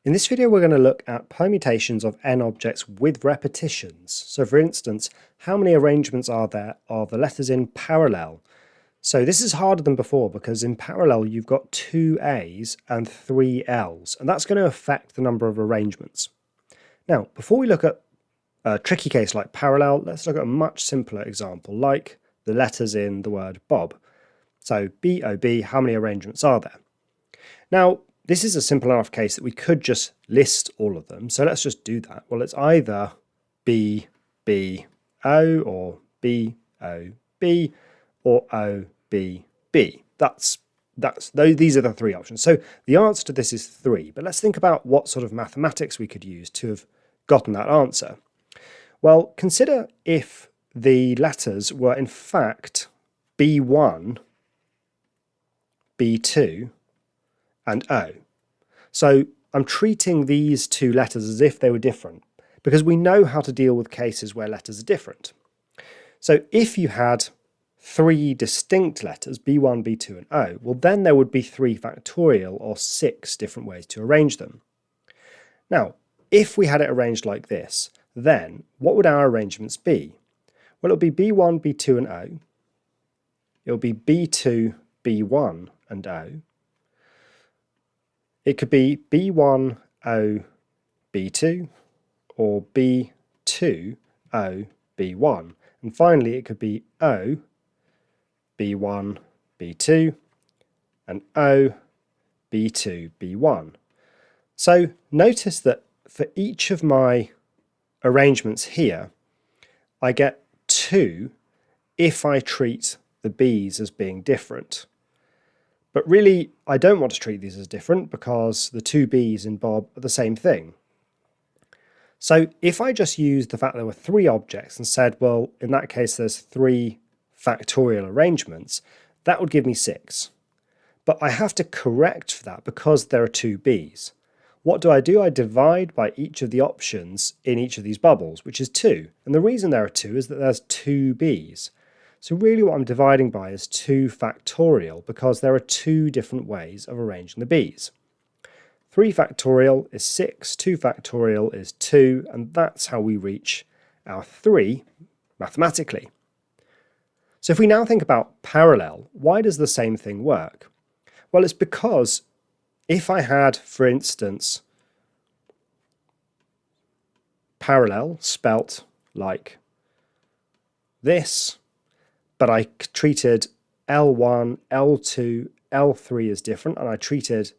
In this video, we're going to look at permutations of n objects with repetitions. So for instance, how many arrangements are there of the letters in parallel? So this is harder than before because in parallel you've got two A's and three L's, and that's going to affect the number of arrangements. Now, before we look at a tricky case like parallel, let's look at a much simpler example like the letters in the word Bob. So B-O-B, how many arrangements are there? Now, this is a simple enough case that we could just list all of them. So let's just do that. Well, it's either B, B, O, or B, O, B, or O, B, B. These are the three options. So the answer to this is 3. But let's think about what sort of mathematics we could use to have gotten that answer. Well, consider if the letters were in fact B1, B2, and O. So I'm treating these two letters as if they were different because we know how to deal with cases where letters are different. So if you had 3 distinct letters, B1, B2 and O, well then there would be 3 factorial or 6 different ways to arrange them. Now, if we had it arranged like this, then what would our arrangements be? Well, it would be B1, B2 and O. It would be B2, B1 and O. It could be B1, O, B2, or B2, O, B1. And finally, it could be O, B1, B2, and O, B2, B1. So notice that for each of my arrangements here, I get 2 if I treat the B's as being different. But really, I don't want to treat these as different because the 2 B's in Bob are the same thing. So if I just used the fact there were 3 objects and said, well, in that case there's 3 factorial arrangements, that would give me 6. But I have to correct for that because there are 2 B's. What do? I divide by each of the options in each of these bubbles, which is 2. And the reason there are 2 is that there's 2 B's. So really what I'm dividing by is 2 factorial because there are 2 different ways of arranging the B's. 3 factorial is 6, 2 factorial is 2, and that's how we reach our 3 mathematically. So if we now think about parallel, why does the same thing work? Well, it's because if I had, for instance, parallel spelt like this, but I treated L1, L2, L3 as different, and I treated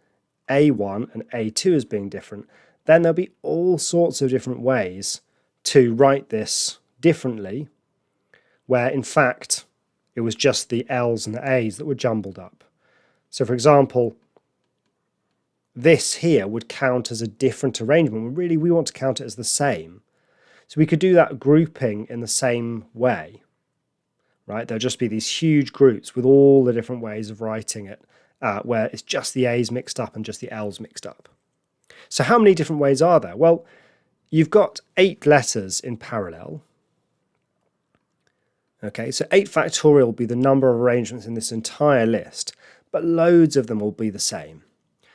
A1 and A2 as being different, then there'll be all sorts of different ways to write this differently, where in fact it was just the L's and the A's that were jumbled up. So for example, this here would count as a different arrangement, when really we want to count it as the same. So we could do that grouping in the same way. Right, there'll just be these huge groups with all the different ways of writing it, where it's just the A's mixed up and just the L's mixed up. So how many different ways are there? Well, you've got 8 letters in parallel. Okay, so 8 factorial will be the number of arrangements in this entire list, but loads of them will be the same.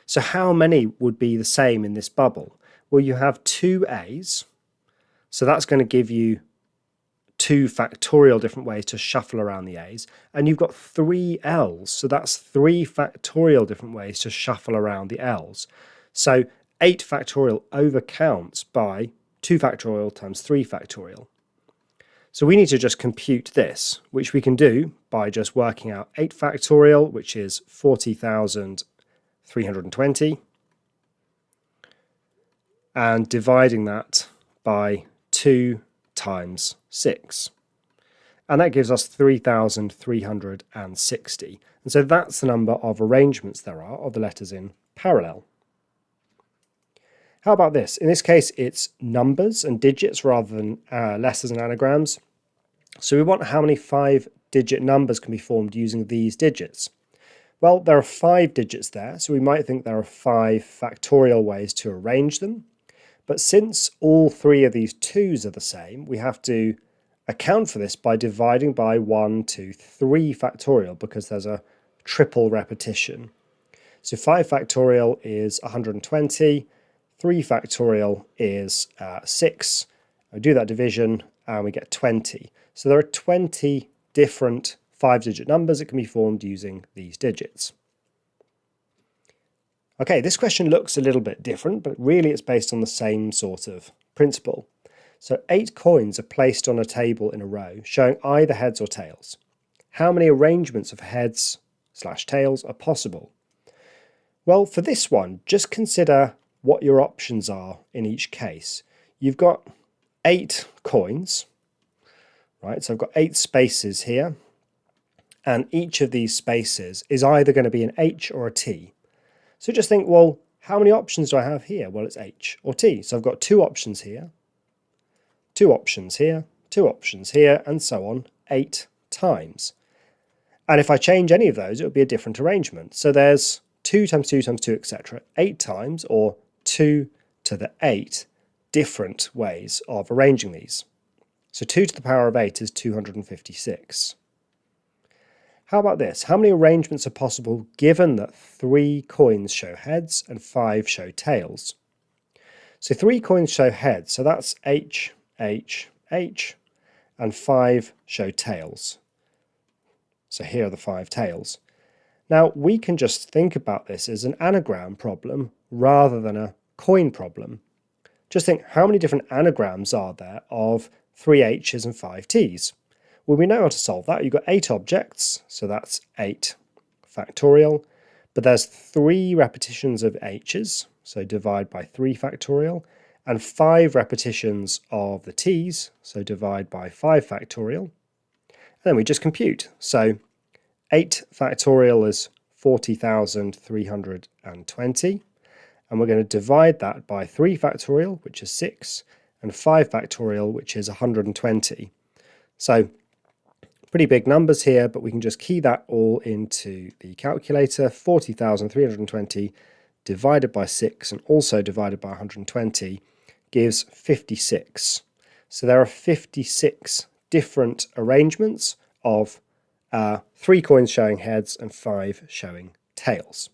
So how many would be the same in this bubble? Well, you have 2 A's, so that's going to give you 2 factorial different ways to shuffle around the A's, and you've got 3 L's, so that's 3 factorial different ways to shuffle around the L's. So 8 factorial overcounts by 2 factorial times 3 factorial. So we need to just compute this, which we can do by just working out 8 factorial, which is 40,320, and dividing that by 2 times 6, and that gives us 3,360, and so that's the number of arrangements there are of the letters in parallel. How about this? In this case it's numbers and digits rather than letters and anagrams, so we want how many 5-digit numbers can be formed using these digits. Well, there are 5 digits there, so we might think there are 5 factorial ways to arrange them. But since all 3 of these 2's are the same, we have to account for this by dividing by 1, 2, 3 factorial because there's a triple repetition. So 5 factorial is 120, 3 factorial is 6. We do that division and we get 20. So there are 20 different 5-digit numbers that can be formed using these digits. Okay, this question looks a little bit different, but really it's based on the same sort of principle. So 8 coins are placed on a table in a row, showing either heads or tails. How many arrangements of heads/tails are possible? Well, for this one, just consider what your options are in each case. You've got 8 coins, right? So I've got 8 spaces here, and each of these spaces is either going to be an H or a T. So just think, well, how many options do I have here? Well, it's H or T. So I've got 2 options here, 2 options here, 2 options here, and so on 8 times. And if I change any of those, it would be a different arrangement. So there's 2 times 2 times 2, etc. 8 times, or 2 to the 8 different ways of arranging these. So 2 to the power of 8 is 256. How about this? How many arrangements are possible given that 3 coins show heads and 5 show tails? So 3 coins show heads, so that's H, H, H, and 5 show tails. So here are the 5 tails. Now we can just think about this as an anagram problem rather than a coin problem. Just think, how many different anagrams are there of 3 H's and 5 T's? Well, we know how to solve that. You've got 8 objects, so that's 8 factorial, but there's 3 repetitions of H's, so divide by 3 factorial, and 5 repetitions of the T's, so divide by 5 factorial, and then we just compute. So 8 factorial is 40,320, and we're going to divide that by 3 factorial, which is 6, and 5 factorial, which is 120. So pretty big numbers here, but we can just key that all into the calculator. 40,320 divided by 6 and also divided by 120 gives 56. So there are 56 different arrangements of 3 coins showing heads and 5 showing tails.